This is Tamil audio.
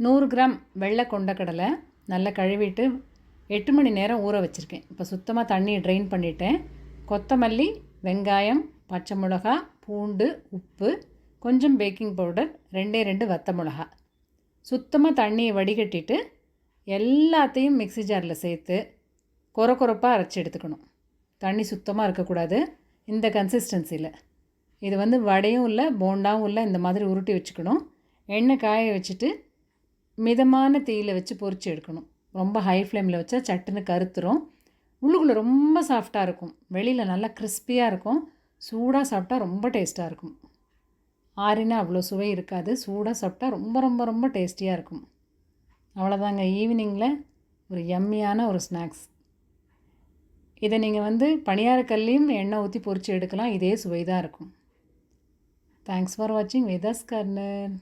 100 கிராம் வெள்ளை கொண்டக்கடலை நல்லா கழுவிட்டு 8 மணி நேரம் ஊற வச்சுருக்கேன். இப்போ சுத்தமாக தண்ணியை ட்ரெயின் பண்ணிவிட்டேன். கொத்தமல்லி, வெங்காயம், பச்சை மிளகா, பூண்டு, உப்பு, கொஞ்சம் பேக்கிங் பவுடர், 2 வத்த மிளகா. சுத்தமாக தண்ணியை வடிகட்டிட்டு எல்லாத்தையும் மிக்ஸி ஜாரில் சேர்த்து கொரப்பாக அரைச்சி எடுத்துக்கணும். தண்ணி சுத்தமாக இருக்கக்கூடாது. இந்த கன்சிஸ்டன்சியில் இது வடையும் இல்லை போண்டாவும் இல்லை, இந்த மாதிரி உருட்டி வச்சுக்கணும். எண்ணெய் காய வச்சுட்டு மிதமான தீயில் வச்சு பொரிச்சு எடுக்கணும். ரொம்ப ஹை ஃப்ளேமில் வச்சா சட்டுன்னு கருத்துரும். உள்ளுக்குள்ளே ரொம்ப சாஃப்டாக இருக்கும், வெளியில் நல்லா கிறிஸ்பியாக இருக்கும். சூடாக சாப்பிட்டா ரொம்ப டேஸ்ட்டாக இருக்கும். ஆறினா அவ்வளோ சுவை இருக்காது, சூடாக சாப்பிட்டா ரொம்ப ரொம்ப ரொம்ப டேஸ்டியாக இருக்கும். அவ்வளோதாங்க, ஈவினிங்கில் ஒரு யம்மியான ஒரு ஸ்நாக்ஸ். இதை நீங்கள் பணியாரக்கல்லையும் எண்ணெய் ஊற்றி பொரித்து எடுக்கலாம், இதே சுவை தான் இருக்கும். தேங்க்ஸ் ஃபார் வாட்சிங் வேதாஸ் கார்னர்.